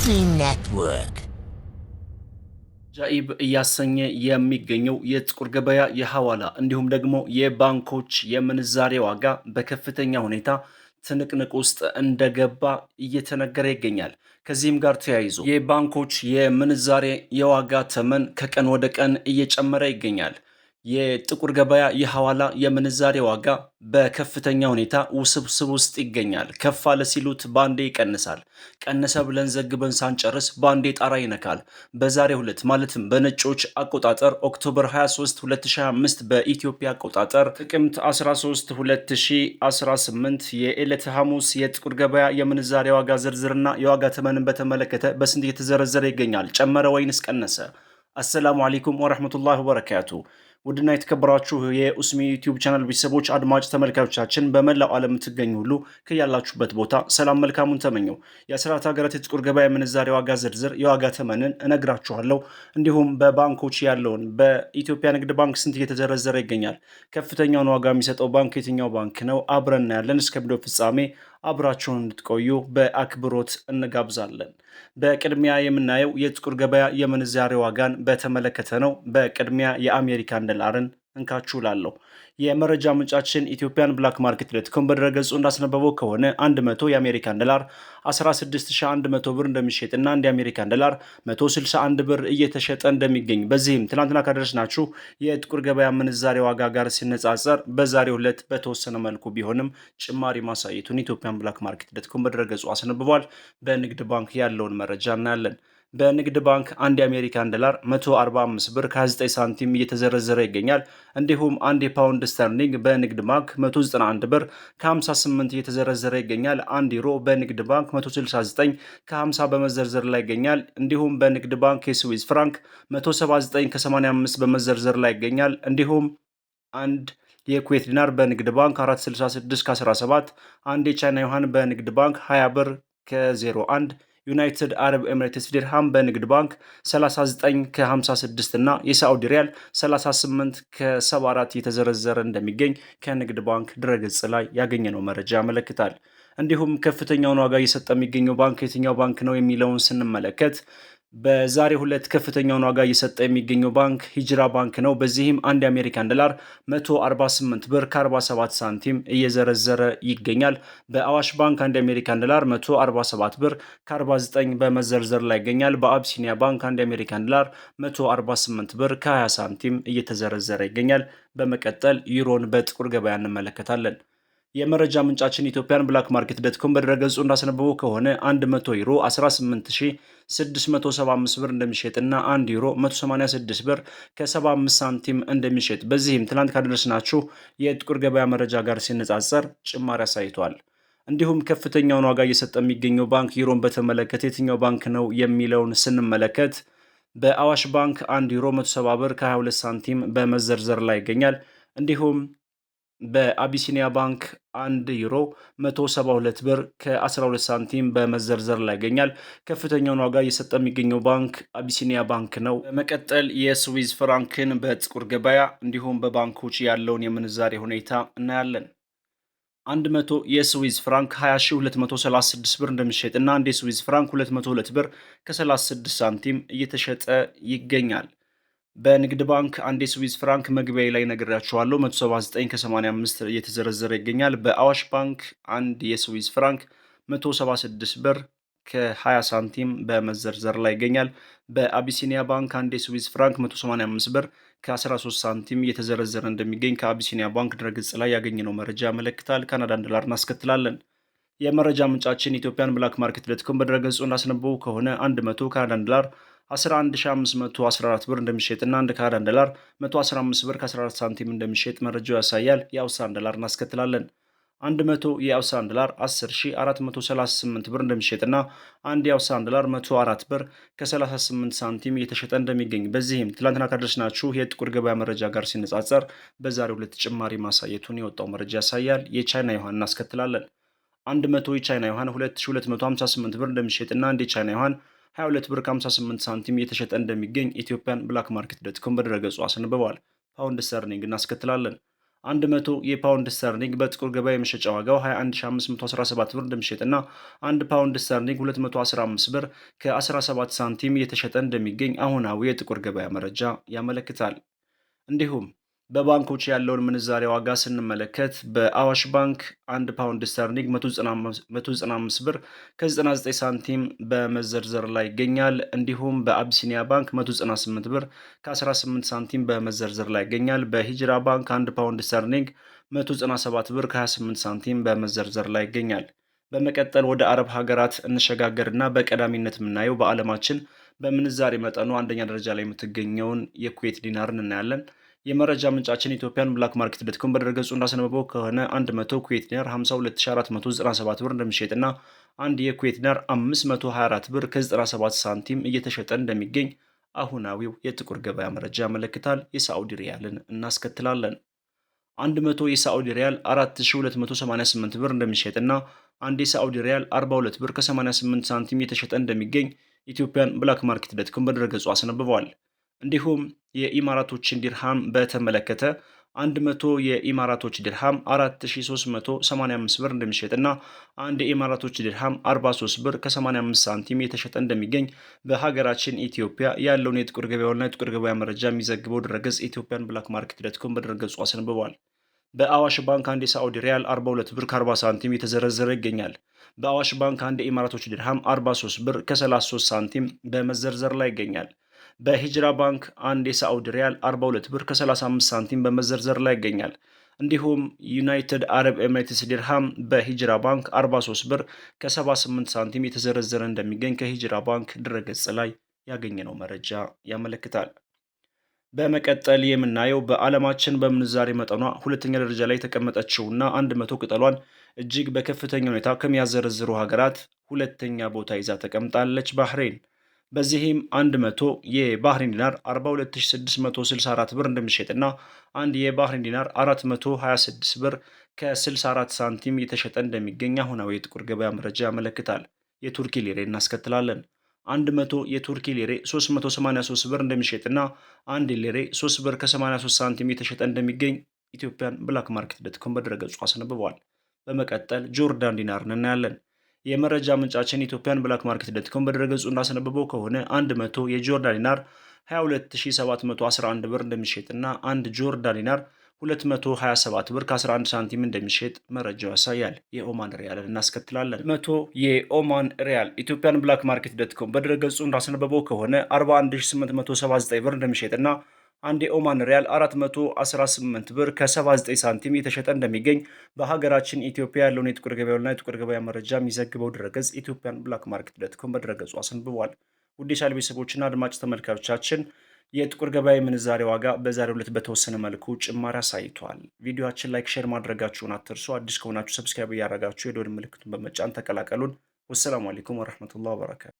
Muslim Network ጃኢብ እያሰኘ የሚገኘው የጥቁር ገበያ የሐዋላ እንዲሁም ደግሞ የባንኮች የምንዛሬ ዋጋ በከፍተኛ ሁኔታ ትንቅንቅ ውስጥ እንደገባ እየተነገረ ይገኛል። ከዚህም ጋር ተያይዞ የባንኮች የምንዛሬ የዋጋ ተመን ከቀን ወደ ቀን እየጨመረ ይገኛል። የጥቁር ገበያ የሐዋላ የምንዛሬ ዋጋ በከፍተኛ ሁኔታ ውስብስብ ውስጥ ይገኛል። ከፍ አለ ሲሉት ባንዴ ይቀንሳል። ቀነሰ ብለን ዘግበን ሳንጨርስ ባንዴ ጣራ ይነካል። በዛሬው ዕለት ማለትም በነጮች አቆጣጠር ኦክቶበር 23 2025 በኢትዮጵያ አቆጣጠር ጥቅምት 13 2018 የዕለተ ሐሙስ የጥቁር ገበያ የምንዛሬ ዋጋ ዝርዝርና የዋጋ ተመንን በተመለከተ በስንት እየተዘረዘረ ይገኛል? ጨመረ ወይንስ ቀነሰ? አሰላሙ አለይኩም ወረህመቱላሂ ወበረካቱ። ውድና የተከበራችሁ የኡስሚ ዩቲዩብ ቻናል ቤተሰቦች አድማጭ ተመልካቾቻችን በመላው ዓለም የምትገኙ ሁሉ ከያላችሁበት ቦታ ሰላም መልካሙን ተመኘው። የአስራት ሀገራት የጥቁር ገበያ የምንዛሬ ዋጋ ዝርዝር የዋጋ ተመንን እነግራችኋለሁ። እንዲሁም በባንኮች ያለውን በኢትዮጵያ ንግድ ባንክ ስንት እየተዘረዘረ ይገኛል? ከፍተኛውን ዋጋ የሚሰጠው ባንክ የትኛው ባንክ ነው? አብረን እናያለን። እስከ ቪዲዮ ፍጻሜ አብራችሁን እንድትቆዩ በአክብሮት እንጋብዛለን። በቅድሚያ የምናየው የጥቁር ገበያ የምንዛሬ ዋጋን በተመለከተ ነው። በቅድሚያ የአሜሪካን ዶላርን እንካችሁላለሁ። የመረጃ ምንጫችን ኢትዮጵያን ብላክ ማርኬት ዶት ኮም በድረገጹ እንዳስነበበው ከሆነ 100 የአሜሪካን ዶላር 16100 ብር እንደሚሸጥና አንድ የአሜሪካን ዶላር 161 ብር እየተሸጠ እንደሚገኝ በዚህም ትናንትና ካደረስናችሁ የጥቁር ገበያ ምንዛሬ ዋጋ ጋር ሲነጻጸር በዛሬው ዕለት በተወሰነ መልኩ ቢሆንም ጭማሪ ማሳየቱን ኢትዮጵያን ብላክ ማርኬት ዶት ኮም በድረገጹ አስነብቧል። በንግድ ባንክ ያለውን መረጃ እናያለን። በንግድ ባንክ አንድ የአሜሪካን ዶላር 145 ብር ከ29 ሳንቲም እየተዘረዘረ ይገኛል። እንዲሁም አንድ የፓውንድ ስተርሊንግ በንግድ ባንክ 191 ብር ከ58 እየተዘረዘረ ይገኛል። አንድ ዩሮ በንግድ ባንክ 169 ከ50 በመዘርዘር ላይ ይገኛል። እንዲሁም በንግድ ባንክ የስዊዝ ፍራንክ 179 ከ85 በመዘርዘር ላይ ይገኛል። እንዲሁም አንድ የኩዌት ዲናር በንግድ ባንክ 466 ከ17፣ አንድ የቻይና ዩሃን በንግድ ባንክ 20 ብር ከ01፣ ዩናይትድ አረብ ኤምሬትስ ዲርሃም በንግድ ባንክ 39 ከ56 እና የሳዑዲ ሪያል 38 ከ74 የተዘረዘረ እንደሚገኝ ከንግድ ባንክ ድረገጽ ላይ ያገኘነው መረጃ ያመለክታል። እንዲሁም ከፍተኛውን ዋጋ እየሰጠ የሚገኘው ባንክ የትኛው ባንክ ነው የሚለውን ስንመለከት በዛሬው ዕለት ከፍተኛውን ዋጋ እየሰጠ የሚገኘው ባንክ ሂጅራ ባንክ ነው። በዚህም አንድ የአሜሪካን ዶላር 148 ብር ከ47 ሳንቲም እየዘረዘረ ይገኛል። በአዋሽ ባንክ አንድ የአሜሪካን ዶላር 147 ብር ከ49 በመዘርዘር ላይ ይገኛል። በአብሲኒያ ባንክ አንድ የአሜሪካን ዶላር 148 ብር ከ20 ሳንቲም እየተዘረዘረ ይገኛል። በመቀጠል ዩሮን በጥቁር ገበያ እንመለከታለን። የመረጃ ምንጫችን ኢትዮጵያን ብላክ ማርኬት ዶት ኮም በድረገጹ እንዳስነበበው ከሆነ 100 ዩሮ 18675 ብር እንደሚሸጥና 1 ዩሮ 186 ብር ከ75 ሳንቲም እንደሚሸጥ በዚህም ትናንት ካደረስናችሁ የጥቁር ገበያ መረጃ ጋር ሲነጻጸር ጭማሪ አሳይቷል። እንዲሁም ከፍተኛውን ዋጋ እየሰጠ የሚገኘው ባንክ ዩሮን በተመለከተ የትኛው ባንክ ነው የሚለውን ስንመለከት በአዋሽ ባንክ 1 ዩሮ 170 ብር ከ22 ሳንቲም በመዘርዘር ላይ ይገኛል። እንዲሁም በአቢሲኒያ ባንክ 1 ዩሮ 172 ብር ከ12 ሳንቲም በመዘርዘር ላይ ይገኛል። ከፍተኛውን ዋጋ እየሰጠ የሚገኘው ባንክ አቢሲኒያ ባንክ ነው። በመቀጠል የስዊዝ ፍራንክን በጥቁር ገበያ እንዲሁም በባንኮች ያለውን የምንዛሬ ሁኔታ እናያለን። 100 የስዊዝ ፍራንክ 20236 ብር እንደሚሸጥ እና አንድ የስዊዝ ፍራንክ 202 ብር ከ36 ሳንቲም እየተሸጠ ይገኛል። በንግድ ባንክ አንድ የስዊዝ ፍራንክ መግቢያ ላይ ነግሬያችኋለሁ 179 ከ85 እየተዘረዘረ ይገኛል። በአዋሽ ባንክ አንድ የስዊዝ ፍራንክ 176 ብር ከ20 ሳንቲም በመዘርዘር ላይ ይገኛል። በአቢሲኒያ ባንክ አንድ የስዊዝ ፍራንክ 185 ብር ከ13 ሳንቲም እየተዘረዘረ እንደሚገኝ ከአቢሲኒያ ባንክ ድረገጽ ላይ ያገኘነው መረጃ ያመለክታል። ካናዳን ዶላር እናስከትላለን። የመረጃ ምንጫችን ኢትዮጵያን ብላክ ማርኬት ዶት ኮም በድረገጹ እንዳስነበቡ ከሆነ 100 ካናዳን ዶላር 11514 ብር እንደሚሸጥና አንድ ካናዳን ዶላር 115 ብር ከ14 ሳንቲም እንደሚሸጥ መረጃው ያሳያል። የአውስትራሊያን ዶላር እናስከትላለን። 100 የአውስትራሊያን ዶላር 10438 ብር እንደሚሸጥና አንድ የአውስትራሊያን ዶላር 104 ብር ከ38 ሳንቲም እየተሸጠ እንደሚገኝ በዚህም ትላንትና ካደረስናችሁ የጥቁር ገበያ መረጃ ጋር ሲነጻጸር በዛሬው ዕለት ጭማሪ ማሳየቱን የወጣው መረጃ ያሳያል። የቻይና ዩሃን እናስከትላለን። 100 የቻይና ዩሃን 2258 ብር እንደሚሸጥና አንድ የቻይና ዩሃን 22 ብር ከ58 ሳንቲም እየተሸጠ እንደሚገኝ ኢትዮጵያን ብላክ ማርኬት ዶት ኮም በድረገጹ አስነብበዋል። ፓውንድ ስተርሊንግ እናስከትላለን። 100 የፓውንድ ስተርሊንግ በጥቁር ገበያ የመሸጫ ዋጋው 21517 ብር እንደሚሸጥና 1 ፓውንድ ስተርሊንግ 215 ብር ከ17 ሳንቲም እየተሸጠ እንደሚገኝ አሁናዊ የጥቁር ገበያ መረጃ ያመለክታል። እንዲሁም በባንኮች ያለውን ምንዛሬ ዋጋ ስንመለከት በአዋሽ ባንክ 1 ፓውንድ ስተርሊንግ 195 ብር ከ99 ሳንቲም በመዘርዘር ላይ ይገኛል። እንዲሁም በአቢሲኒያ ባንክ 198 ብር ከ18 ሳንቲም በመዘርዘር ላይ ይገኛል። በሂጅራ ባንክ 1 ፓውንድ ስተርሊንግ 197 ብር ከ28 ሳንቲም በመዘርዘር ላይ ይገኛል። በመቀጠል ወደ አረብ ሀገራት እንሸጋገርና በቀዳሚነት የምናየው በዓለማችን በምንዛሬ መጠኑ አንደኛ ደረጃ ላይ የምትገኘውን የኩዌት ዲናርን እናያለን። የመረጃ ምንጫችን ኢትዮጵያን ብላክ ማርኬት ዶት ኮም በድረገጹ እንዳስነበበው ከሆነ 100 ኩዌት ዲናር 52497 ብር እንደሚሸጥና አንድ የኩዌት ዲናር 524 ብር ከ97 ሳንቲም እየተሸጠ እንደሚገኝ አሁናዊው የጥቁር ገበያ መረጃ ያመለክታል። የሳዑዲ ሪያልን እናስከትላለን። 100 የሳዑዲ ሪያል 4288 ብር እንደሚሸጥና አንድ የሳዑዲ ሪያል 42 ብር ከ88 ሳንቲም እየተሸጠ እንደሚገኝ ኢትዮጵያን ብላክ ማርኬት ዶት ኮም በድረገጹ አስነብበዋል። እንዲሁም የኢማራቶችን ዲርሃም በተመለከተ 100 የኢማራቶች ዲርሃም 4385 ብር እንደሚሸጥና አንድ የኢማራቶች ዲርሃም 43 ብር ከ85 ሳንቲም የተሸጠ እንደሚገኝ በሀገራችን ኢትዮጵያ ያለውን የጥቁር ገበያውና የጥቁር ገበያ መረጃ የሚዘግበው ድረገጽ ኢትዮጵያን ብላክ ማርኬት ዶት ኮም በድረገጹ አስነብቧል። በአዋሽ ባንክ አንድ የሳዑዲ ሪያል 42 ብር ከ40 ሳንቲም የተዘረዘረ ይገኛል። በአዋሽ ባንክ አንድ የኢማራቶች ዲርሃም 43 ብር ከ33 ሳንቲም በመዘርዘር ላይ ይገኛል። በሂጅራ ባንክ አንድ የሳዑዲ ሪያል 42 ብር ከ35 ሳንቲም በመዘርዘር ላይ ይገኛል። እንዲሁም ዩናይትድ አረብ ኤሚሬትስ ዲርሃም በሂጅራ ባንክ 43 ብር ከ78 ሳንቲም የተዘረዘረ እንደሚገኝ ከሂጅራ ባንክ ድረገጽ ላይ ያገኘነው መረጃ ያመለክታል። በመቀጠል የምናየው በዓለማችን በምንዛሬ መጠኗ ሁለተኛ ደረጃ ላይ የተቀመጠችውና 100 ቅጠሏን እጅግ በከፍተኛ ሁኔታ ከሚያዘረዝሩ ሀገራት ሁለተኛ ቦታ ይዛ ተቀምጣለች ባህሬን። በዚህም 100 የባህሬን ዲናር 42664 ብር እንደሚሸጥና አንድ የባህሬን ዲናር 426 ብር ከ64 ሳንቲም የተሸጠ እንደሚገኝ አሁናዊ የጥቁር ገበያ መረጃ ያመለክታል። የቱርኪ ሊሬ እናስከትላለን። 100 የቱርኪ ሊሬ 383 ብር እንደሚሸጥና አንድ ሊሬ 3 ብር ከ83 ሳንቲም የተሸጠ እንደሚገኝ ኢትዮጵያን ብላክ ማርኬት ዶት ኮም በድረገጹ አስነብበዋል። በመቀጠል ጆርዳን ዲናርን እናያለን። የመረጃ ምንጫችን ኢትዮጵያን ብላክ ማርኬት ዶት ኮም በድረገጹ እንዳስነበበው ከሆነ 100 የጆርዳን ዲናር 22711 ብር እንደሚሸጥና አንድ ጆርዳን ዲናር 227 ብር ከ11 ሳንቲም እንደሚሸጥ መረጃው ያሳያል። የኦማን ሪያልን እናስከትላለን። 100 የኦማን ሪያል ኢትዮጵያን ብላክ ማርኬት ዶት ኮም በድረገጹ እንዳስነበበው ከሆነ 41879 ብር እንደሚሸጥና አንድ የኦማን ሪያል 418 ብር ከ79 ሳንቲም የተሸጠ እንደሚገኝ በሀገራችን ኢትዮጵያ ያለውን የጥቁር ገበያና የጥቁር ገበያ መረጃ የሚዘግበው ድረገጽ ኢትዮጵያን ብላክ ማርኬት ዶት ኮም በድረገጹ አስነብቧል። ውድ የቻናል ቤተሰቦችና አድማጭ ተመልካቾቻችን የጥቁር ገበያ የምንዛሬ ዋጋ በዛሬው ዕለት በተወሰነ መልኩ ጭማሪ አሳይቷል። ቪዲዮአችን ላይክ፣ ሼር ማድረጋችሁን አትርሱ። አዲስ ከሆናችሁ ሰብስክራይብ እያደረጋችሁ የደወል ምልክቱን በመጫን ተቀላቀሉን። ወሰላሙ አለይኩም ወረህመቱላሂ ወበረካቱ።